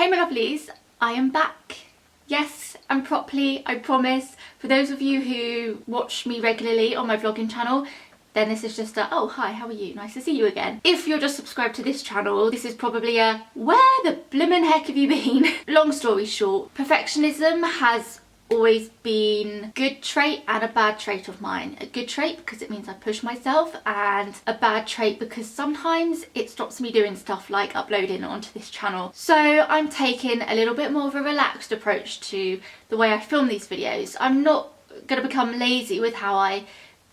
Hey my lovelies, I am back. Yes, and properly, I promise. For those of you who watch me regularly on my vlogging channel, then this is just a, oh hi, how are you? Nice to see you again. If you're just subscribed to this channel, this is probably a, where the blimmin' heck have you been? Long story short, perfectionism has always been a good trait and a bad trait of mine. A good trait because it means I push myself, and a bad trait because sometimes it stops me doing stuff like uploading onto this channel. So I'm taking a little bit more of a relaxed approach to the way I film these videos. I'm not going to become lazy with how I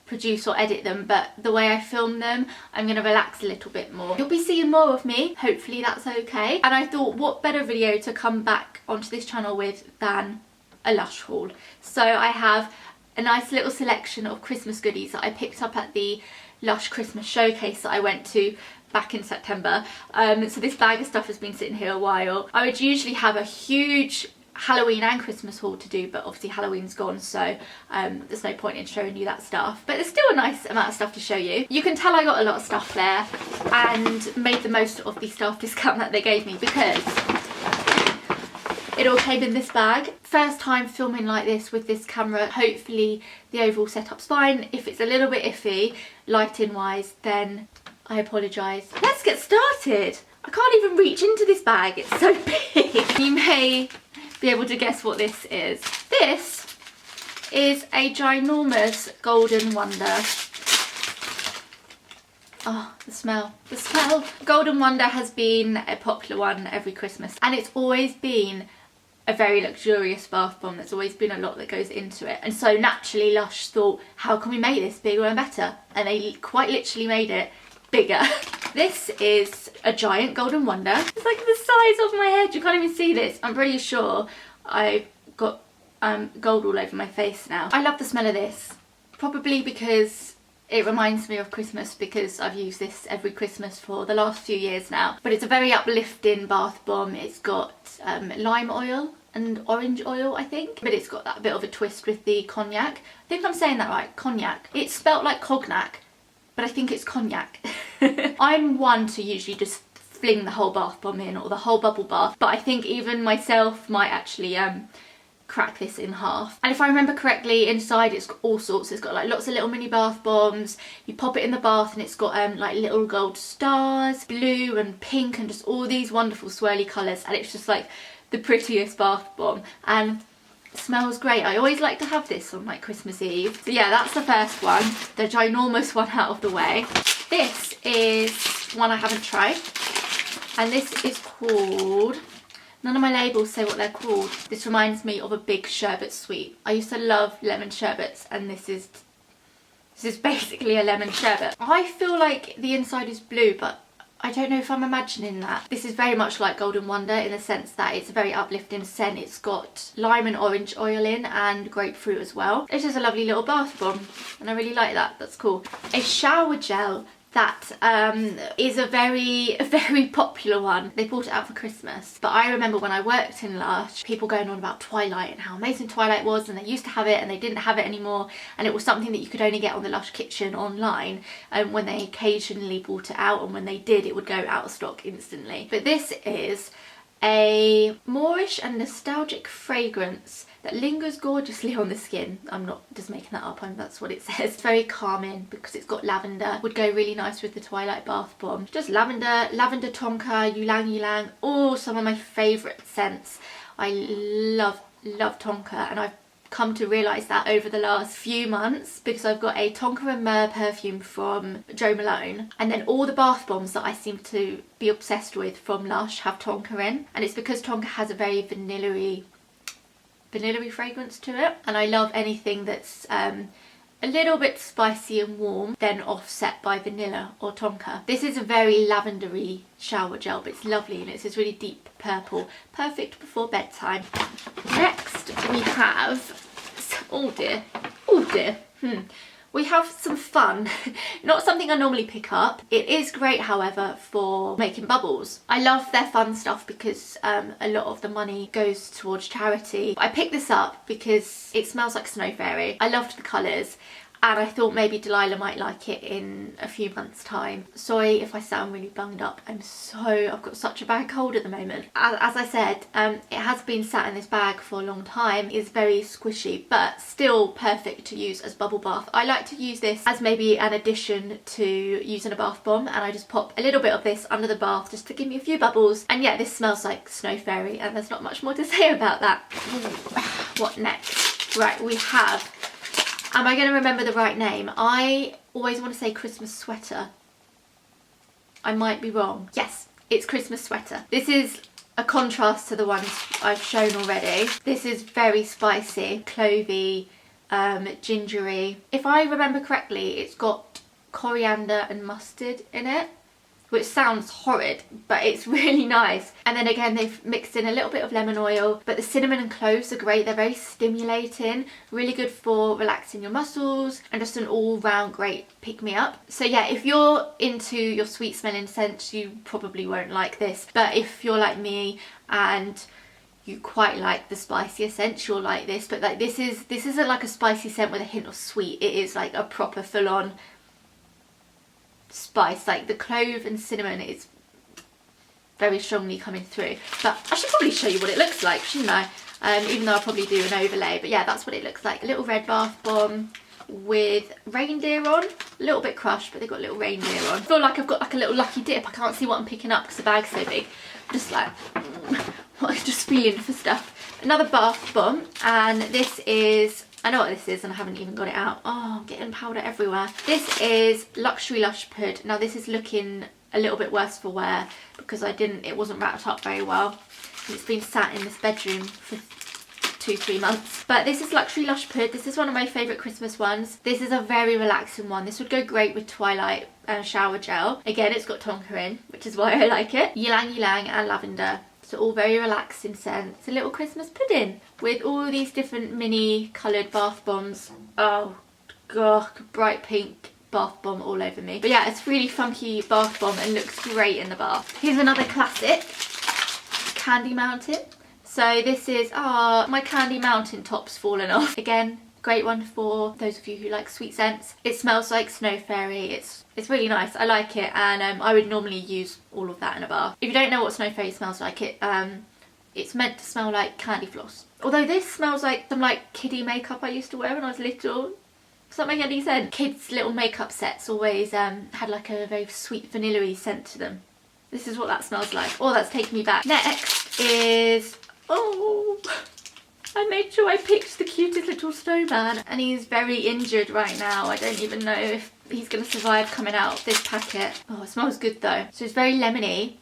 produce or edit them, but the way I film them, I'm going to relax a little bit more. You'll be seeing more of me, hopefully that's okay. And I thought, what better video to come back onto this channel with than a Lush haul. So I have a nice little selection of Christmas goodies that I picked up at the Lush Christmas showcase that I went to back in September. So this bag of stuff has been sitting here a while. I would usually have a huge Halloween and Christmas haul to do, but obviously Halloween's gone, so there's no point in showing you that stuff. But there's still a nice amount of stuff to show you. You can tell I got a lot of stuff there and made the most of the staff discount that they gave me because it all came in this bag. First time filming like this with this camera. Hopefully the overall setup's fine. If it's a little bit iffy, lighting wise, then I apologise. Let's get started. I can't even reach into this bag, it's so big. You may be able to guess what this is. This is a ginormous Golden Wonder. Oh, the smell, the smell. Golden Wonder has been a popular one every Christmas, and it's always been a very luxurious bath bomb. There's always been a lot that goes into it, and so naturally Lush thought, how can we make this bigger and better? And they quite literally made it bigger. This is a giant Golden Wonder. It's like the size of my head. You can't even see this. I'm pretty sure I've got gold all over my face now. I love the smell of this, probably because it reminds me of Christmas, because I've used this every Christmas for the last few years now. But it's a very uplifting bath bomb. It's got lime oil and orange oil, I think, but it's got that bit of a twist with the cognac. I think I'm saying that right, cognac. It's spelt like cognac, but I think it's cognac. I'm one to usually just fling the whole bath bomb in, or the whole bubble bath, but I think even myself might actually crack this in half. And if I remember correctly, inside it's got all sorts. It's got like lots of little mini bath bombs. You pop it in the bath and it's got like little gold stars, blue and pink, and just all these wonderful swirly colours, and it's just like the prettiest bath bomb, and it smells great. I always like to have this on like Christmas Eve. So yeah, that's the first one, the ginormous one out of the way. This is one I haven't tried, and this is called, none of my labels say what they're called. This reminds me of a big sherbet sweet. I used to love lemon sherbets, and this is basically a lemon sherbet. I feel like the inside is blue, but I don't know if I'm imagining that. This is very much like Golden Wonder in the sense that it's a very uplifting scent. It's got lime and orange oil in, and grapefruit as well. It's just a lovely little bath bomb, and I really like that. That's cool. A shower gel that is a very popular one. They brought it out for Christmas, but I remember when I worked in Lush, people going on about Twilight and how amazing Twilight was, and they used to have it and they didn't have it anymore, and it was something that you could only get on the Lush Kitchen online, and when they occasionally brought it out, and when they did, it would go out of stock instantly. But this is a Moorish and nostalgic fragrance that lingers gorgeously on the skin. I'm not just making that up, that's what it says. It's very calming because it's got lavender. Would go really nice with the Twilight bath bomb. Just lavender, lavender tonka, ylang ylang, all some of my favourite scents. I love tonka, and I've come to realise that over the last few months because I've got a Tonka and Myrrh perfume from Jo Malone, and then all the bath bombs that I seem to be obsessed with from Lush have Tonka in, and it's because Tonka has a very vanilla-y fragrance to it, and I love anything that's a little bit spicy and warm, then offset by vanilla or tonka. This is a very lavendery shower gel, but it's lovely, and it's this really deep purple, perfect before bedtime. Next we have, oh dear, we have some fun. Not something I normally pick up. It is great, however, for making bubbles. I love their fun stuff because a lot of the money goes towards charity. I picked this up because it smells like Snow Fairy. I loved the colours, and I thought maybe Delilah might like it in a few months' time. Sorry if I sound really bunged up. I've got such a bad cold at the moment. As I said, it has been sat in this bag for a long time. It's very squishy, but still perfect to use as bubble bath. I like to use this as maybe an addition to using a bath bomb, and I just pop a little bit of this under the bath just to give me a few bubbles. And yeah, this smells like Snow Fairy, and there's not much more to say about that. What next? Right, we have, am I going to remember the right name? I always want to say Christmas Sweater. I might be wrong. Yes, it's Christmas Sweater. This is a contrast to the ones I've shown already. This is very spicy, clovey, gingery. If I remember correctly, it's got coriander and mustard in it, which sounds horrid, but it's really nice. And then again, they've mixed in a little bit of lemon oil, but the cinnamon and cloves are great. They're very stimulating, really good for relaxing your muscles, and just an all-round great pick-me-up. So yeah, if you're into your sweet smelling scents, you probably won't like this. But if you're like me and you quite like the spicier scents, you'll like this. But like this isn't like a spicy scent with a hint of sweet. It is like a proper full-on spice. Like the clove and cinnamon is very strongly coming through. But I should probably show you what it looks like, shouldn't I? Even though I'll probably do an overlay. But yeah, that's what it looks like. A little red bath bomb with reindeer on. A little bit crushed, but they've got a little reindeer on. I feel like I've got like a little lucky dip. I can't see what I'm picking up because the bag's so big. Just like, just feeling for stuff. Another bath bomb, and this is, I know what this is and I haven't even got it out. Oh, I'm getting powder everywhere. This is Lush Put. Now this is looking a little bit worse for wear because it wasn't wrapped up very well. It's been sat in this bedroom for 2-3 months. But this is Lush Put. This is one of my favourite Christmas ones. This is a very relaxing one. This would go great with Twilight shower gel. Again, it's got tonka in, which is why I like it. Ylang ylang and lavender. So all very relaxing scents. It's a little Christmas pudding with all these different mini coloured bath bombs. Oh god, bright pink bath bomb all over me. But yeah, it's really funky bath bomb and looks great in the bath. Here's another classic, Candy Mountain. So this is, my Candy Mountain top's fallen off. Again, great one for those of you who like sweet scents. It smells like Snow Fairy. It's really nice. I like it, and I would normally use all of that in a bath. If you don't know what Snow Fairy smells like, it's meant to smell like candy floss. Although this smells like some like kiddie makeup I used to wear when I was little. Does that make any sense? Kids' little makeup sets always had like a very sweet vanilla-y scent to them. This is what that smells like. Oh, that's taking me back. Next is, I made sure I picked the cutest little snowman, and he's very injured right now. I don't even know if he's going to survive coming out of this packet. Oh, it smells good though. So it's very lemony,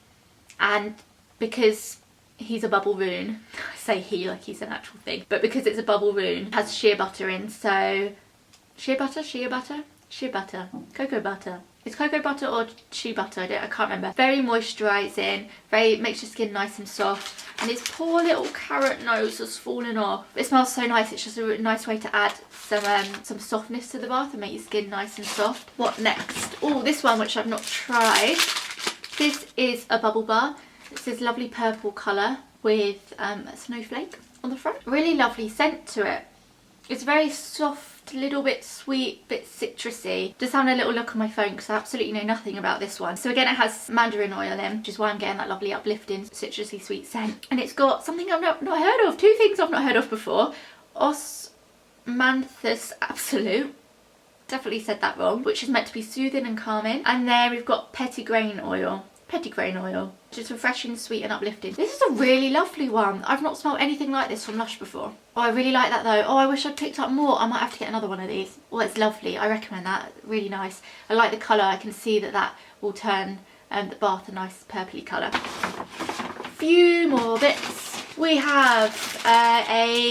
and because he's a bubble roon, I say he like he's an actual thing, but because it's a bubble roon, it has shea butter in, so shea butter, cocoa butter. It's cocoa butter or shea butter, I can't remember. Very moisturising, makes your skin nice and soft, and his poor little carrot nose has fallen off. It smells so nice. It's just a nice way to add some softness to the bath and make your skin nice and soft. What next? Oh, this one which I've not tried. This is a bubble bar. It's this lovely purple colour with a snowflake on the front. Really lovely scent to it. It's very soft, a little bit sweet, bit citrusy. Just having a little look on my phone because I absolutely know nothing about this one. So again, it has mandarin oil in, which is why I'm getting that lovely uplifting citrusy sweet scent. And it's got something I've not heard of, 2 things I've not heard of before. Osmanthus Absolute, definitely said that wrong, which is meant to be soothing and calming. And then we've got petitgrain oil, which is refreshing, sweet and uplifting. This is a really lovely one. I've not smelled anything like this from Lush before. Oh, I really like that though. Oh, I wish I'd picked up more. I might have to get another one of these. Oh, it's lovely. I recommend that. Really nice. I like the colour. I can see that will turn the bath a nice purpley colour. Few more bits. We have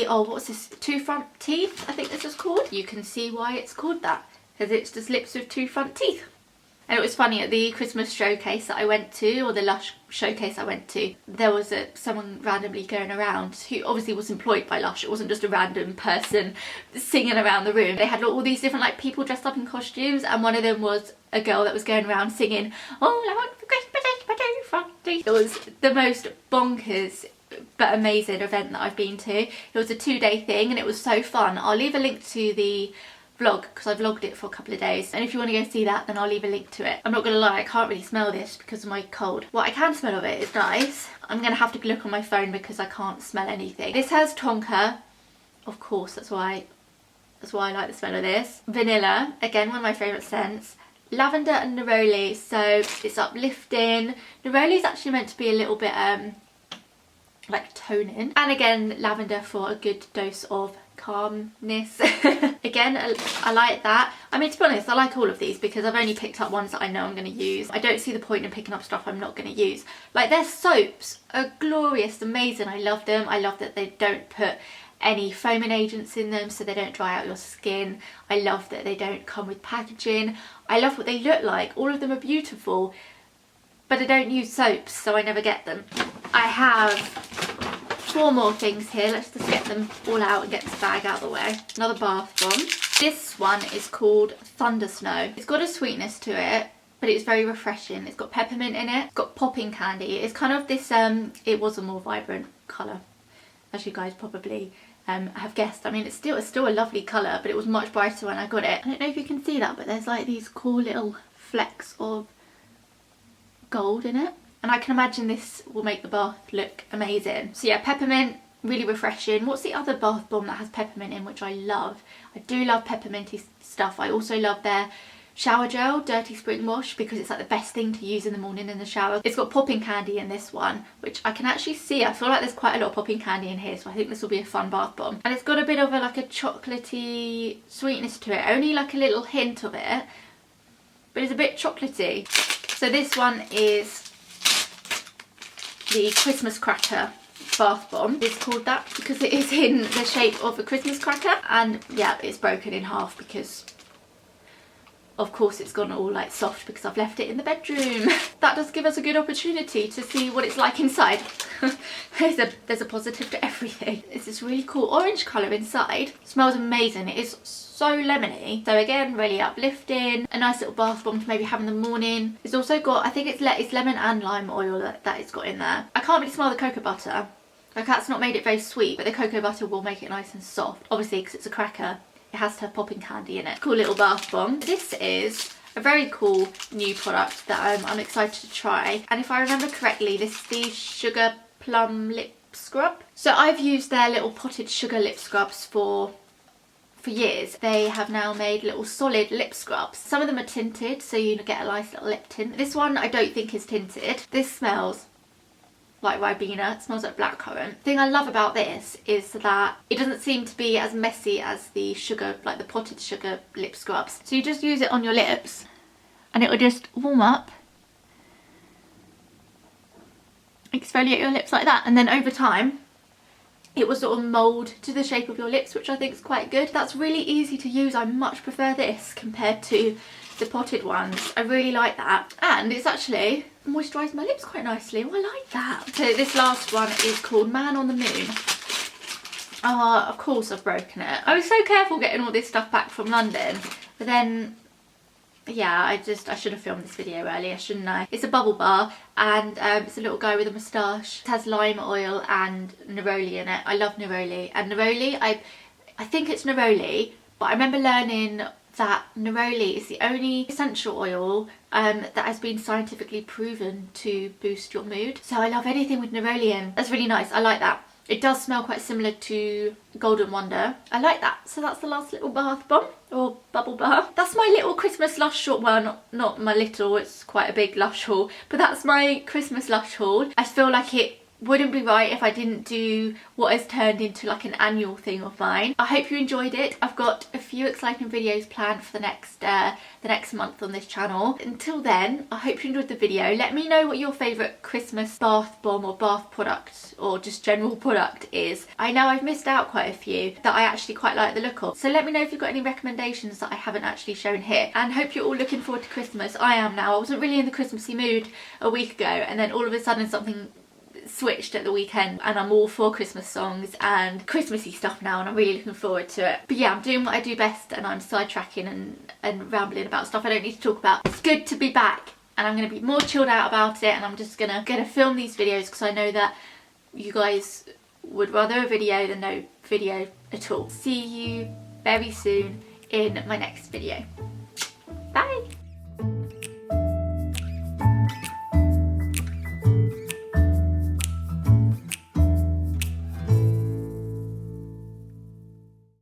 what's this? 2 front teeth, I think this is called. You can see why it's called that, because it's just lips with 2 front teeth. And it was funny, at the Christmas showcase that I went to, or the Lush showcase I went to, there was someone randomly going around who obviously was employed by Lush. It wasn't just a random person singing around the room. They had all these different like people dressed up in costumes, and one of them was a girl that was going around singing, "All I want for Christmas is my 2 front teeth." It was the most bonkers but amazing event that I've been to. It was a 2-day thing and it was so fun. I'll leave a link to the vlog because I vlogged it for a couple of days, and if you want to go see that then I'll leave a link to it. I'm not gonna lie, I can't really smell this because of my cold. What I can smell of it is nice. I'm gonna have to look on my phone because I can't smell anything. This has tonka, of course, that's why I like the smell of this. Vanilla, again one of my favourite scents. Lavender and neroli, so it's uplifting. Neroli is actually meant to be a little bit like toning, and again lavender for a good dose of calmness. Again, I like that. I mean, to be honest, I like all of these because I've only picked up ones that I know I'm going to use. I don't see the point in picking up stuff I'm not going to use. Like, their soaps are glorious, amazing. I love them. I love that they don't put any foaming agents in them so they don't dry out your skin. I love that they don't come with packaging. I love what they look like. All of them are beautiful, but I don't use soaps, so I never get them. I have 4 more things here. Let's just get them all out and get this bag out of the way. Another bath bomb. This one is called Thunder Snow. It's got a sweetness to it, but it's very refreshing. It's got peppermint in it. It's got popping candy. It's kind of this, it was a more vibrant colour, as you guys probably have guessed. I mean, it's still a lovely colour, but it was much brighter when I got it. I don't know if you can see that, but there's like these cool little flecks of gold in it. And I can imagine this will make the bath look amazing. So yeah, peppermint, really refreshing. What's the other bath bomb that has peppermint in, which I love? I do love pepperminty stuff. I also love their shower gel, Dirty Spring Wash, because it's like the best thing to use in the morning in the shower. It's got popping candy in this one, which I can actually see. I feel like there's quite a lot of popping candy in here, so I think this will be a fun bath bomb. And it's got a bit of like a chocolatey sweetness to it, only like a little hint of it, but it's a bit chocolatey. So this one is the Christmas cracker bath bomb. It's called that because it is in the shape of a Christmas cracker, and yeah, it's broken in half because of course it's gone all like soft because I've left it in the bedroom. That does give us a good opportunity to see what it's like inside. There's a positive to everything. It's this really cool orange colour inside. It smells amazing. It is so lemony, so again really uplifting. A nice little bath bomb to maybe have in the morning. It's also got, I think it's lemon and lime oil that it's got in there. I can't really smell the cocoa butter. Like, that's not made it very sweet, but the cocoa butter will make it nice and soft. Obviously, because it's a cracker, it has to have popping candy in it. Cool little bath bomb. This is a very cool new product that I'm excited to try. And if I remember correctly, this is the Sugar Plum Lip Scrub. So I've used their little potted sugar lip scrubs for years. They have now made little solid lip scrubs. Some of them are tinted, so you get a nice little lip tint. This one I don't think is tinted. This smells like Ribena. It smells like blackcurrant. The thing I love about this is that it doesn't seem to be as messy as the sugar, like the potted sugar lip scrubs. So you just use it on your lips and it will just warm up, exfoliate your lips like that, and then over time it will sort of mould to the shape of your lips, which I think is quite good. That's really easy to use. I much prefer this compared to the potted ones. I really like that. And it's actually moisturised my lips quite nicely. Oh, I like that. So this last one is called Man on the Moon. Oh, of course I've broken it. I was so careful getting all this stuff back from London, but then yeah, I should have filmed this video earlier, shouldn't I? It's a bubble bar, and it's a little guy with a moustache. It has lime oil and neroli in it. I love neroli. And neroli, I think it's neroli, but I remember learning that neroli is the only essential oil that has been scientifically proven to boost your mood. So I love anything with neroli in. That's really nice. I like that. It does smell quite similar to Golden Wonder. I like that. So that's the last little bath bomb, or bubble bar. That's my little Christmas Lush haul. Well, not my little, it's quite a big Lush haul. But that's my Christmas Lush haul. I feel like it wouldn't be right if I didn't do what has turned into like an annual thing of mine. I hope you enjoyed it. I've got a few exciting videos planned for the next month on this channel. Until then, I hope you enjoyed the video. Let me know what your favourite Christmas bath bomb or bath product or just general product is. I know I've missed out quite a few that I actually quite like the look of. So let me know if you've got any recommendations that I haven't actually shown here. And hope you're all looking forward to Christmas. I am now. I wasn't really in the Christmassy mood a week ago, and then all of a sudden something switched at the weekend and I'm all for Christmas songs and Christmassy stuff now, and I'm really looking forward to it. But yeah, I'm doing what I do best and I'm sidetracking and rambling about stuff I don't need to talk about. It's good to be back, and I'm going to be more chilled out about it, and I'm just gonna film these videos because I know that you guys would rather a video than no video at all. See you very soon in my next video. Bye!